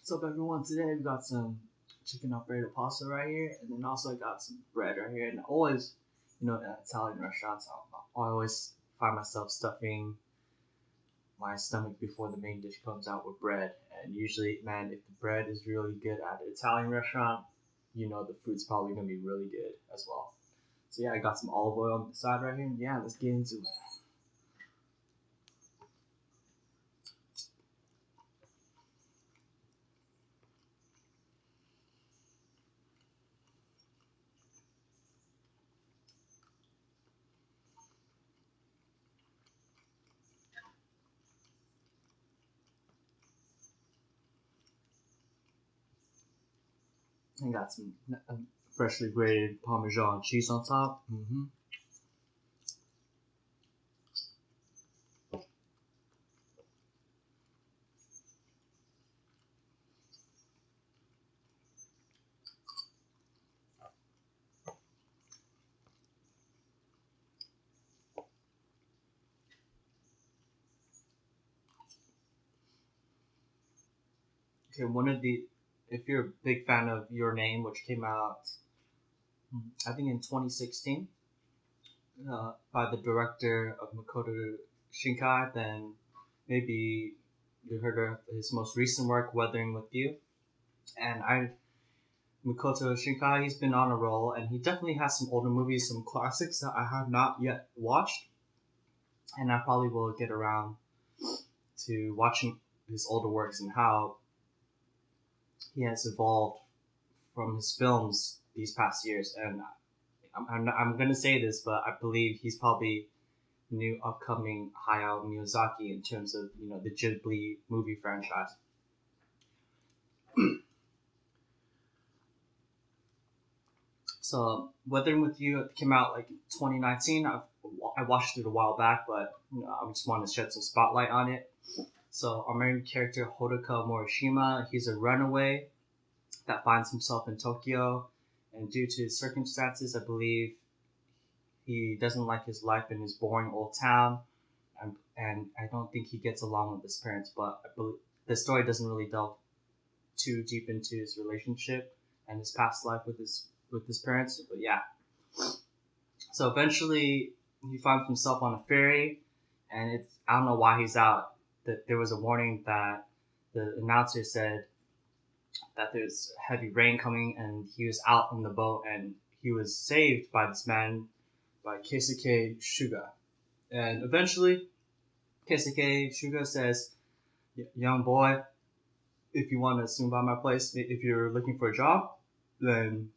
What's up, everyone? Today we got some chicken Alfredo pasta right here, and then also I got some bread right here. And always, at Italian restaurants, I always find myself stuffing my stomach before the main dish comes out with bread. And usually, man, if the bread is really good at an Italian restaurant, the food's probably gonna be really good as well. So yeah, I got some olive oil on the side right here. And yeah, let's get into it. And got some freshly grated Parmesan cheese on top. Okay, if you're a big fan of Your Name, which came out, I think in 2016, by the director of Makoto Shinkai, then maybe you heard of his most recent work, Weathering with You. And Makoto Shinkai, he's been on a roll, and he definitely has some older movies, some classics that I have not yet watched, and I probably will get around to watching his older works and how he has evolved from his films these past years. And I'm going to say this, but I believe he's probably the new upcoming Hayao Miyazaki in terms of, the Ghibli movie franchise. So, Weathering with You came out like 2019. I watched it a while back, but I just wanted to shed some spotlight on it. So, our main character, Hodaka Morishima, he's a runaway that finds himself in Tokyo, and due to his circumstances, I believe he doesn't like his life in his boring old town, and I don't think he gets along with his parents. But I believe the story doesn't really delve too deep into his relationship and his past life with his parents. But yeah, so eventually he finds himself on a ferry, and I don't know why he's out. That there was a warning that the announcer said that there's heavy rain coming, and he was out on the boat, and he was saved by this man, by Keisuke Shuga. And eventually, Keisuke Shuga says, young boy, if you want to swing by my place, if you're looking for a job, then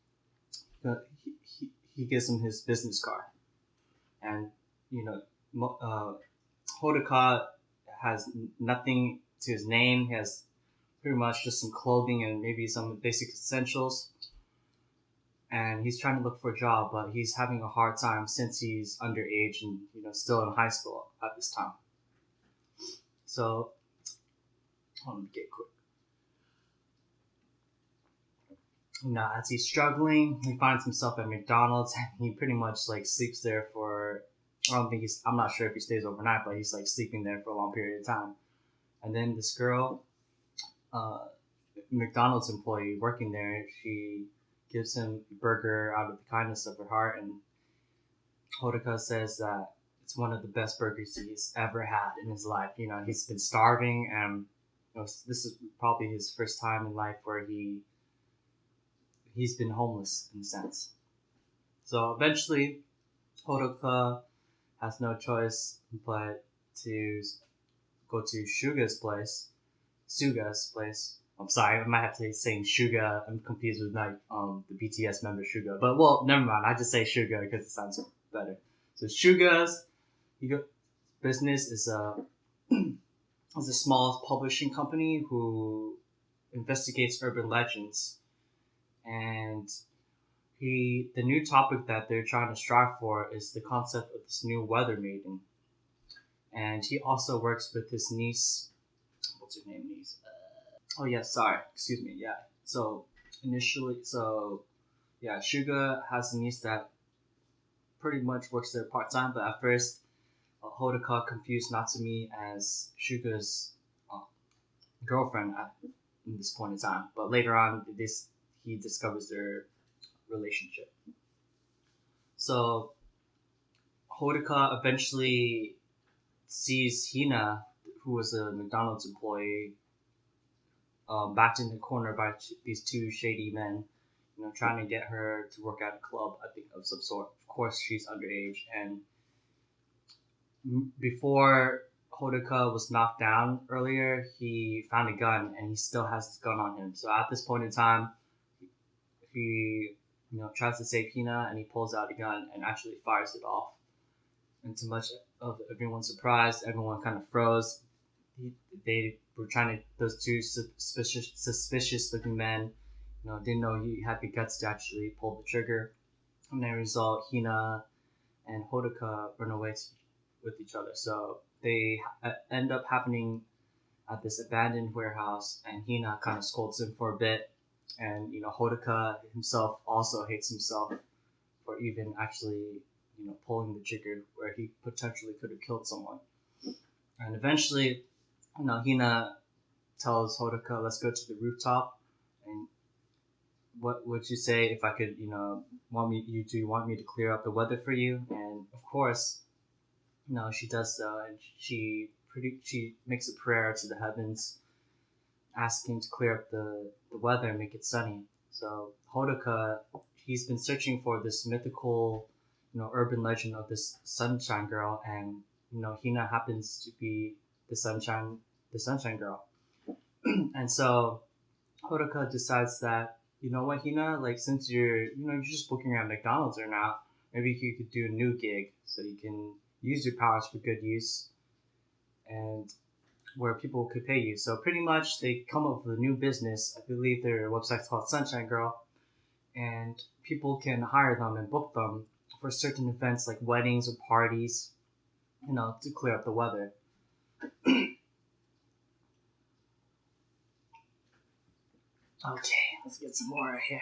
he gives him his business card. And, Hodaka has nothing to his name. He has pretty much just some clothing and maybe some basic essentials. And he's trying to look for a job, but he's having a hard time since he's underage and still in high school at this time. So, let me get quick. Now, as he's struggling, he finds himself at McDonald's, and he pretty much sleeps there for. I'm not sure if he stays overnight, but he's sleeping there for a long period of time. And then this girl, McDonald's employee working there, she gives him a burger out of the kindness of her heart, and Hodaka says that it's one of the best burgers he's ever had in his life. He's been starving, and this is probably his first time in life where he's been homeless in a sense. So eventually, Hodaka has no choice but to go to Suga's place. I'm sorry, I might have to say Suga. I'm confused with the BTS member Suga. But well, never mind. I just say Suga because it sounds better. So Suga's business is a small publishing company who investigates urban legends, and the new topic that they're trying to strive for is the concept of this new weather maiden. And he also works with his niece. What's her name, niece? Excuse me. Yeah. So Suga has a niece that pretty much works there part time, but at first, Hodaka confused Natsumi as Suga's girlfriend in this point in time. But later on, he discovers their relationship. So Hodaka eventually sees Hina, who was a McDonald's employee, backed in the corner by these two shady men, trying to get her to work at a club, I think, of some sort. Of course, she's underage, and before Hodaka was knocked down earlier, he found a gun, and he still has his gun on him. So at this point in time, he tries to save Hina, and he pulls out a gun and actually fires it off. And to much of everyone's surprise, everyone kind of froze. They were trying to, those two suspicious looking men, didn't know he had the guts to actually pull the trigger. And as a result, Hina and Hodaka run away with each other. So they end up happening at this abandoned warehouse, and Hina kind of scolds him for a bit. And Hodaka himself also hates himself for even actually pulling the trigger where he potentially could have killed someone. And eventually, Hina tells Hodaka, "Let's go to the rooftop." And what would you say if I could, do you want me to clear up the weather for you? And of course, she does so, and she makes a prayer to the heavens, asking to clear up the weather and make it sunny. So Hodaka, he's been searching for this mythical, urban legend of this sunshine girl, and Hina happens to be the sunshine girl. And so Hodaka decides that, you know what, Hina, like, since you're just booking around McDonald's or now, maybe you could do a new gig so you can use your powers for good use, and where people could pay you. So pretty much they come up with a new business. I believe their website's called Sunshine Girl, and people can hire them and book them for certain events like weddings or parties, to clear up the weather. Okay, let's get some more here.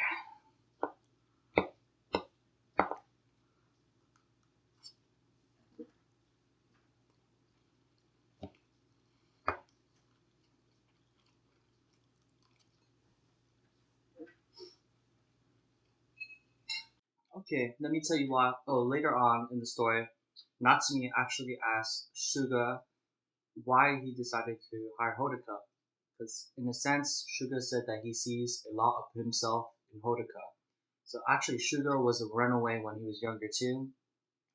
Okay, let me tell you why. Oh, later on in the story, Natsumi actually asked Suga why he decided to hire Hodaka. Because in a sense, Suga said that he sees a lot of himself in Hodaka. So actually, Suga was a runaway when he was younger too.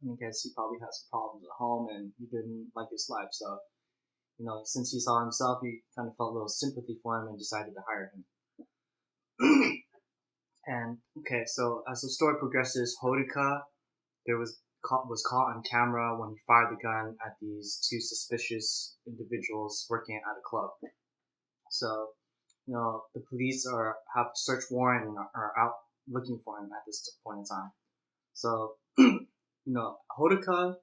I guess he probably had some problems at home and he didn't like his life. So, since he saw himself, he kind of felt a little sympathy for him and decided to hire him. And okay, so as the story progresses, Hodaka was caught on camera when he fired the gun at these two suspicious individuals working at a club. So, the police have a search warrant and are out looking for him at this point in time. So, Hodaka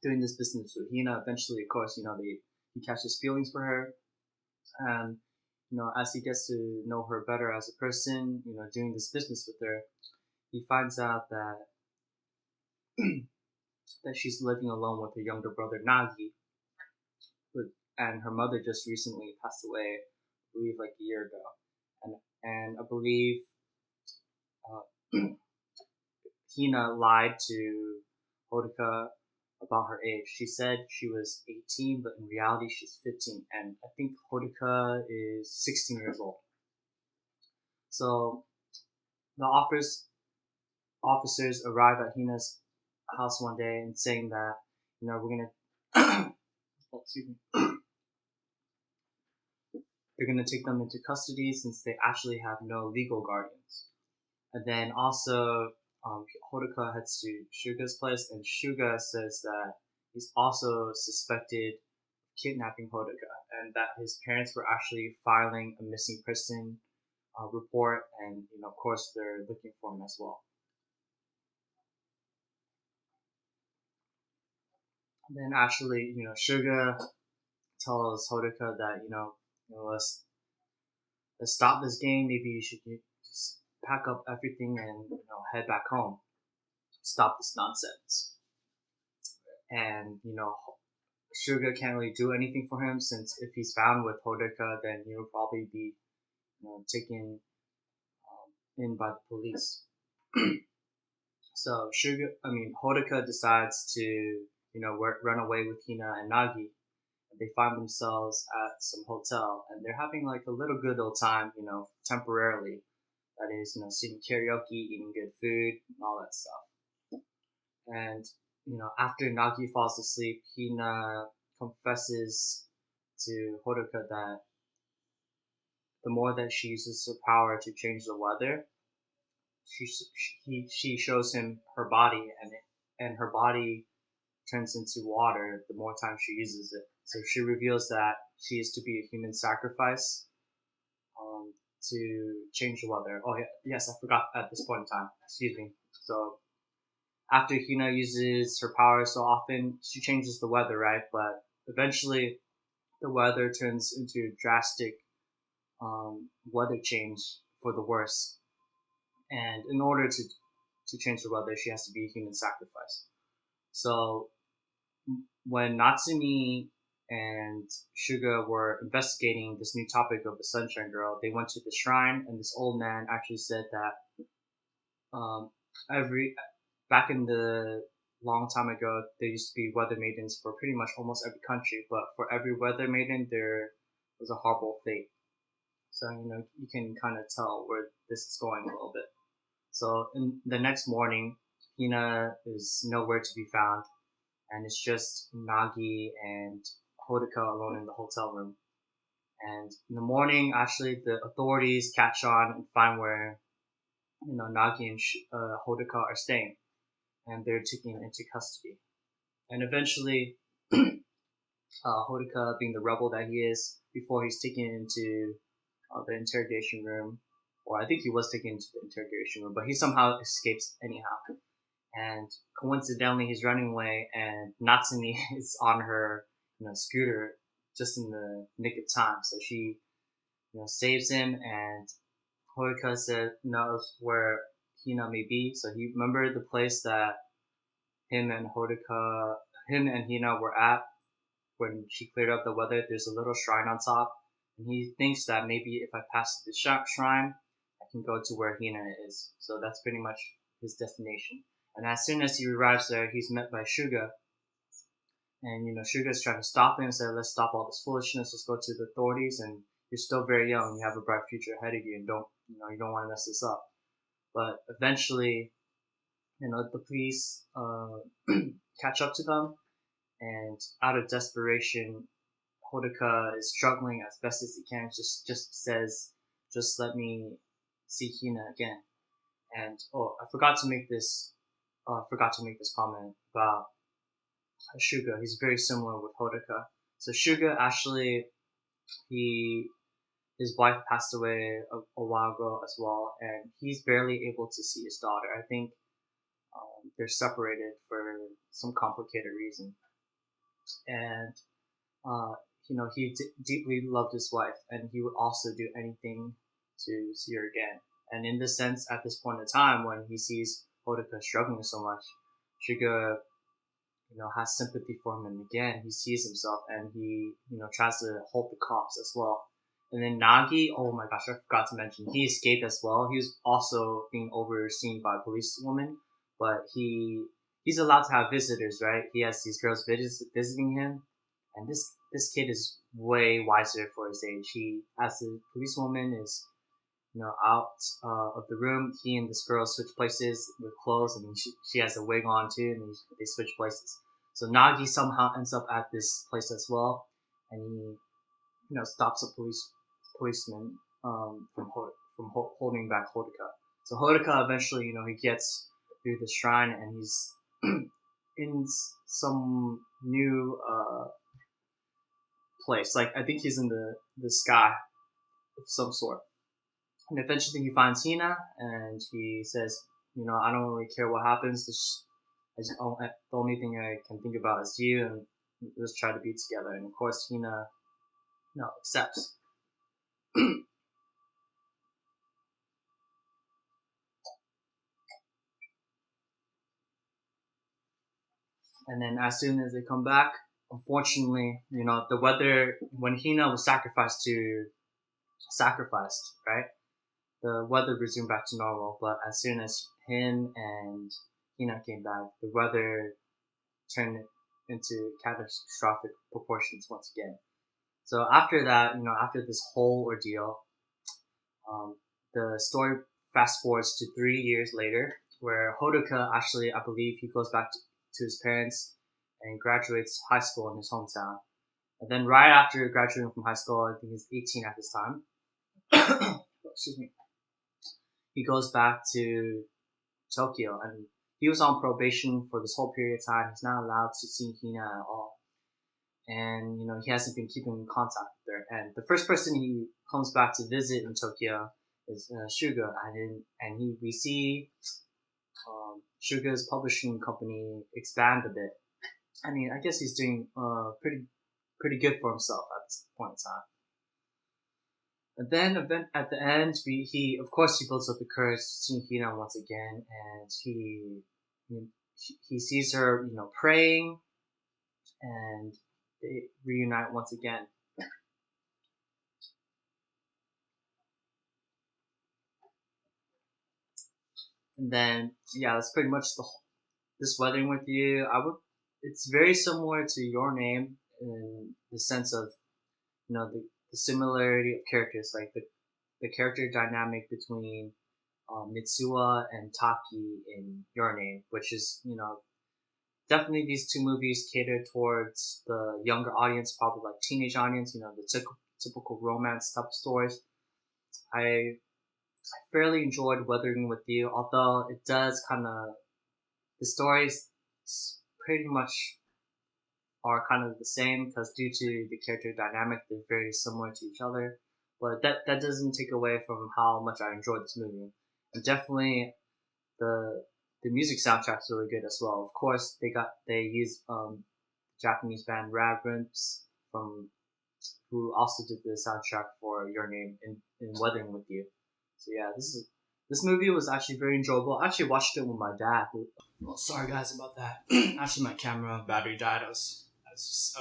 doing this business with Hina, eventually, of course, he catches feelings for her, and as he gets to know her better as a person, doing this business with her, he finds out that that she's living alone with her younger brother Nagi, and her mother just recently passed away, I believe like a year ago, and I believe Hina lied to Hodaka about her age. She said she was 18, but in reality she's 15, and I think Hodaka is 16 years old. So the officers arrive at Hina's house one day and saying that, we're gonna oh, excuse me. They're gonna take them into custody since they actually have no legal guardians. And then also, Hodaka heads to Shuga's place, and Shuga says that he's also suspected of kidnapping Hodaka, and that his parents were actually filing a missing person report, and of course they're looking for him as well. And then actually, Shuga tells Hodaka that let's stop this game. Maybe you should just pack up everything and head back home. Stop this nonsense. And Shuga can't really do anything for him since if he's found with Hodaka, then he'll probably be taken in by the police. So Hodaka decides to run away with Hina and Nagi. They find themselves at some hotel, and they're having like a little good old time, temporarily. That is, singing karaoke, eating good food, and all that stuff. And after Nagi falls asleep, Hina confesses to Hodaka that the more that she uses her power to change the weather, she shows him her body, and her body turns into water the more time she uses it. So she reveals that she is to be a human sacrifice to change the weather. Oh, yeah, yes, I forgot at this point in time. Excuse me. So after Hina uses her power so often, she changes the weather, right? But eventually, the weather turns into drastic weather change for the worse. And in order to change the weather, she has to be a human sacrifice. So when Natsumi and Suga were investigating this new topic of the Sunshine Girl, they went to the shrine, and this old man actually said that every back in the long time ago, there used to be weather maidens for pretty much almost every country, but for every weather maiden, there was a horrible fate. So you can kind of tell where this is going a little bit. So in the next morning, Hina is nowhere to be found, and it's just Nagi and Hodaka alone in the hotel room. And in the morning, actually, the authorities catch on and find where Nagi and Hodaka are staying, and they're taken into custody. And eventually, Hodaka, being the rebel that he is, before he's taken into the interrogation room, or I think he was taken into the interrogation room, but he somehow escapes anyhow. And coincidentally, he's running away, and Natsumi is on her scooter just in the nick of time. So she saves him, and Hodaka knows where Hina may be. So he remembered the place that him and Hina were at when she cleared up the weather. There's a little shrine on top, and he thinks that maybe if I pass the shrine, I can go to where Hina is. So that's pretty much his destination. And as soon as he arrives there, he's met by Suga. And Suga's trying to stop him and say, "Let's stop all this foolishness. Let's go to the authorities. And you're still very young. You have a bright future ahead of you, and you don't want to mess this up." But eventually, the police catch up to them, and out of desperation, Hodaka is struggling as best as he can. Just says, "Just let me see Hina again." And I forgot to make this comment about Shuga. He's very similar with Hodaka. So Shuga actually, his wife passed away a while ago as well, and he's barely able to see his daughter. I think they're separated for some complicated reason. And he deeply loved his wife, and he would also do anything to see her again. And in this sense, at this point in time, when he sees Hodaka struggling so much, Shuga has sympathy for him, and again he sees himself, and he tries to hold the cops as well. And then Nagi, oh my gosh, I forgot to mention, he escaped as well. He was also being overseen by a policewoman, but he's allowed to have visitors, right? He has these girls visiting him, and this kid is way wiser for his age. He, as the policewoman is out of the room, he and this girl switch places with clothes, and she has a wig on too, and they switch places. So Nagi somehow ends up at this place as well, and he stops a policeman from holding back Hodaka. So Hodaka eventually he gets through the shrine, and he's in some new place. Like I think he's in the sky of some sort. And eventually he finds Hina, and he says, I don't really care what happens. The only thing I can think about is you, and let's try to be together. And of course, Hina, accepts. And then as soon as they come back, unfortunately, the weather, when Hina was sacrificed to sacrificed, right? The weather resumed back to normal, but as soon as him and Hina came back, the weather turned into catastrophic proportions once again. So after that, after this whole ordeal, um, the story fast forwards to 3 years later, where Hodaka actually, I believe, he goes back to his parents and graduates high school in his hometown. And then right after graduating from high school, I think he's 18 at this time. Excuse me. He goes back to Tokyo, and he was on probation for this whole period of time. He's not allowed to see Hina at all, and he hasn't been keeping in contact with her. And the first person he comes back to visit in Tokyo is Suga, and we see Suga's publishing company expand a bit. I mean, I guess he's doing pretty good for himself at this point in time. And then at the end, he of course he builds up the courage to see Hina once again, and he sees her, praying, and they reunite once again. And then that's pretty much this weathering with you. It's very similar to Your Name in the sense of the similarity of characters, like the character dynamic between Mitsuha and Taki in Your Name, which is definitely these two movies cater towards the younger audience, probably like teenage audience, the typical romance type of stories. I fairly enjoyed Weathering with You, although it does the stories pretty much are kind of the same because due to the character dynamic, they're very similar to each other. But that doesn't take away from how much I enjoyed this movie. And definitely the music soundtrack's really good as well. Of course, they used Japanese band Rad Rimps who also did the soundtrack for Your Name in Weathering with You. So yeah, this movie was actually very enjoyable. I actually watched it with my dad. Well, sorry guys about that. Actually, my camera battery died. I was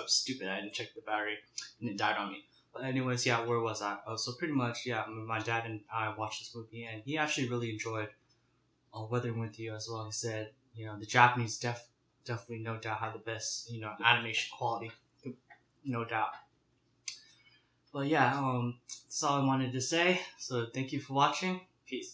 stupid. I didn't check the battery, and it died on me. But anyways, where was I? So pretty much, my dad and I watched this movie, and he actually really enjoyed Weathering with You as well. He said, the Japanese definitely no doubt have the best, animation quality, no doubt. But that's all I wanted to say. So thank you for watching.